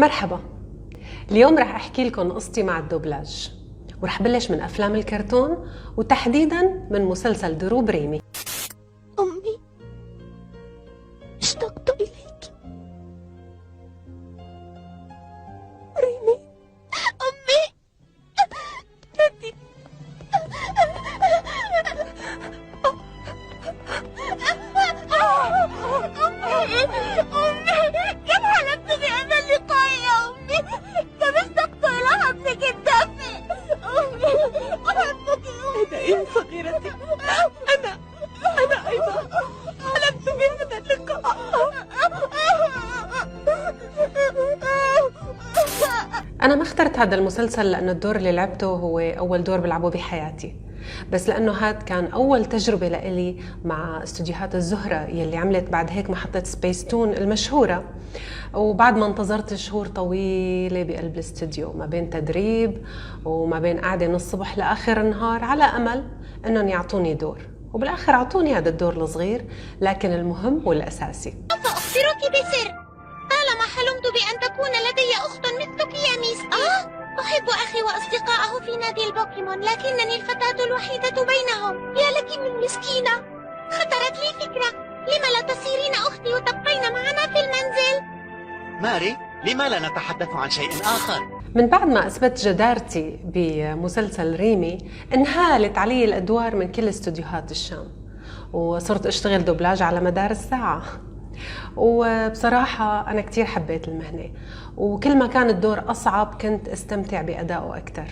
مرحبا. اليوم رح احكي لكم قصتي مع الدوبلاج، ورح بلش من افلام الكرتون وتحديدا من مسلسل دروب ريمي. أمي، اشتقت إليك. ريمي، أمي، ندي. أمي، كم حلمت بهذا اللقاء يا أمي، كم اشتقت إلى حضنك الدافئ. أمي، أحبك يا أمي. صغيرتي، أنا أيضا حلمت بهذا اللقاء. انا ما اخترت هذا المسلسل لانه الدور اللي لعبته هو اول دور بلعبه بحياتي، بس لانه هاد كان اول تجربه لإلي مع استوديوهات الزهره يلي عملت بعد هيك محطه سبيس تون المشهوره. وبعد ما انتظرت شهور طويله بقلب الاستوديو ما بين تدريب وما بين قاعده من الصبح لاخر النهار على امل انهم يعطوني دور، وبالاخر اعطوني هذا الدور الصغير لكن المهم والاساسي. سأخبرك بسر، طالما حلمت بأن تكون لدي أخت مثلك يا ميستي. أحب أخي وأصدقائه في نادي البوكيمون، لكنني الفتاة الوحيدة بينهم. يا لك من مسكينة. خطرت لي فكرة، لم لا تصيرين أختي وتبقين معنا في المنزل؟ ماري، لما لا نتحدث عن شيء آخر؟ من بعد ما أثبت جدارتي بمسلسل ريمي انهالت علي الأدوار من كل استوديوهات الشام، وصرت أشتغل دوبلاج على مدار الساعة. وبصراحة أنا كتير حبيت المهنة، وكل ما كان الدور أصعب كنت أستمتع بأدائه أكتر.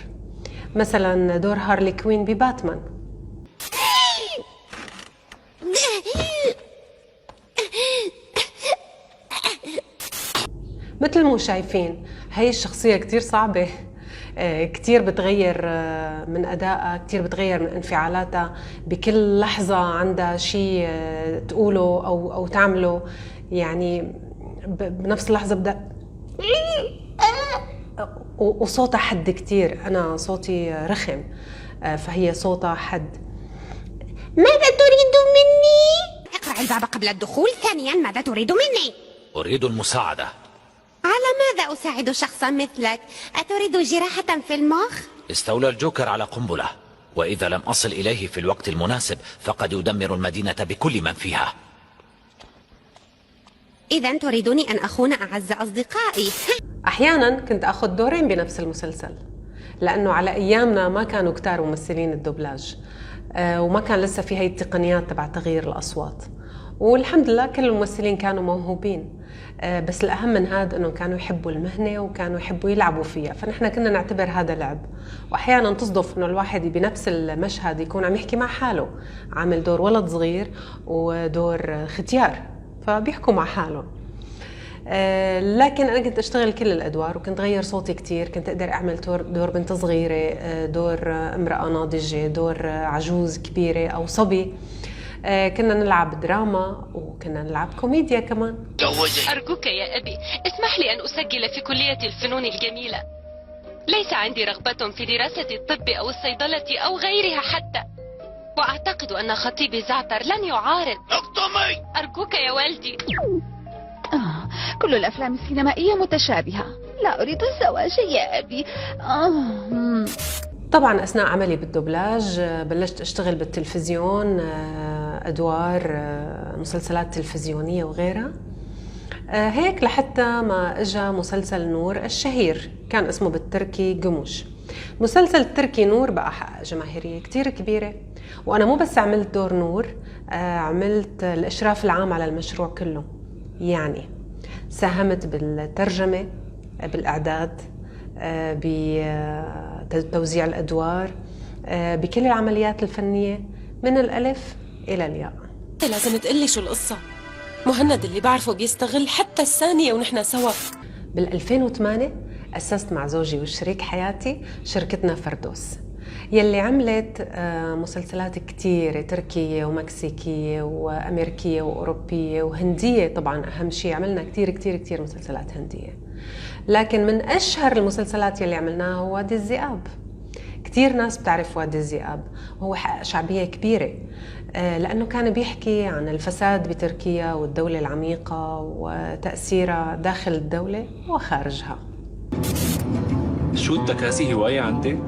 مثلا دور هارلي كوين بباتمان. مثل ما شايفين هاي الشخصية كتير صعبة، كتير بتغير من أدائها، كتير بتغير من انفعالاتها، بكل لحظة عندها شيء تقوله أو تعمله، يعني بنفس اللحظة بدأ وصوتها حد كتير. أنا صوتي رخم، فهي صوتها حد. ماذا تريد مني؟ اقرأ الباب قبل الدخول. ثانيا، ماذا تريد مني؟ أريد المساعدة. على ماذا أساعد شخصا مثلك؟ أتريد جراحة في المخ؟ استولى الجوكر على قنبلة، وإذا لم أصل إليه في الوقت المناسب فقد يدمر المدينة بكل من فيها. إذا تريدني أن أخون أعز أصدقائي؟ أحيانا كنت أخذ دورين بنفس المسلسل، لأنه على أيامنا ما كانوا كتار ممثلين الدوبلاج، وما كان لسه في هاي التقنيات تبع تغيير الأصوات، والحمد لله كل الممثلين كانوا موهوبين. بس الأهم من هذا أنه كانوا يحبوا المهنة وكانوا يحبوا يلعبوا فيها، فنحن كنا نعتبر هذا لعب. وأحيانا تصدف أنه الواحد بنفس المشهد يكون عم يحكي مع حاله، عامل دور ولد صغير ودور ختيار، فبيحكوا مع حالهم. لكن أنا كنت أشتغل كل الأدوار، وكنت غير صوتي كتير. كنت أقدر أعمل دور بنت صغيرة، دور امرأة ناضجة، دور عجوز كبيرة أو صبي. كنا نلعب دراما وكنا نلعب كوميديا كمان. أرجوك يا أبي، اسمح لي أن أسجل في كلية الفنون الجميلة. ليس عندي رغبة في دراسة الطب أو الصيدلة أو غيرها حتى، وأعتقد أن خطيبي زعتر لن يعارض. أرجوك يا والدي. كل الأفلام السينمائية متشابهة، لا أريد الزواج يا أبي. طبعا أثناء عملي بالدوبلاج بلشت أشتغل بالتلفزيون، أدوار مسلسلات تلفزيونية وغيرها. هيك لحتى ما إجا مسلسل نور الشهير، كان اسمه بالتركي قموش. مسلسل التركي نور بقى حقق جماهيرية كتير كبيرة، وأنا مو بس عملت دور نور، عملت الإشراف العام على المشروع كله. يعني ساهمت بالترجمة، بالإعداد، بتوزيع الأدوار، بكل العمليات الفنية من الألف إلى الياء. لازم تقلي شو القصة. مهند اللي بعرفه بيستغل حتى الثانية ونحن سوا. بال2008 أسست مع زوجي وشريك حياتي شركتنا فردوس، يلي عملت مسلسلات كتيرة، تركية ومكسيكية وأمريكية وأوروبية وهندية. طبعا أهم شيء عملنا كتير مسلسلات هندية، لكن من أشهر المسلسلات يلي عملناها هو وادي الذئاب. كتير ناس بتعرف وادي الذئاب، وهو حقق شعبية كبيرة لأنه كان بيحكي عن الفساد بتركيا والدولة العميقة وتأثيرها داخل الدولة وخارجها. شو التكاسي هواية عندك؟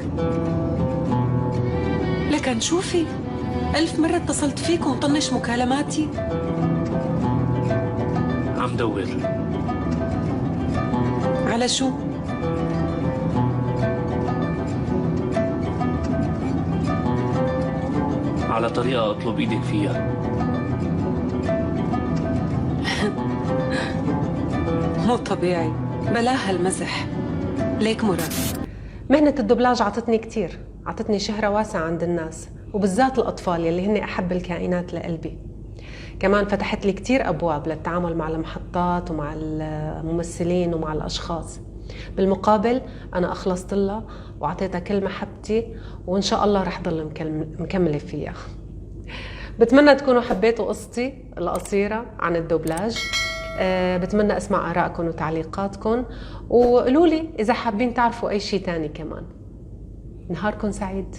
لكن شوفي 1000 مرة اتصلت فيك ومطنش مكالماتي. عم دور على شو؟ على طريقة أطلب إيدك فيها. مو طبيعي، بلاها المزح. ليك مراد. مهنة الدبلاج عطتني كتير، عطتني شهرة واسعة عند الناس وبالذات الأطفال يلي هن أحب الكائنات لقلبي. كمان فتحت لي كتير أبواب للتعامل مع المحطات ومع الممثلين ومع الأشخاص. بالمقابل أنا أخلصت لها وعطيتها كل محبتي، وإن شاء الله رح ضل مكملة فيها. بتمنى تكونوا حبيتوا قصتي القصيرة عن الدبلاج. بتمنى أسمع آرائكم وتعليقاتكم، وقولوا لي إذا حابين تعرفوا أي شيء تاني كمان. نهاركم سعيد.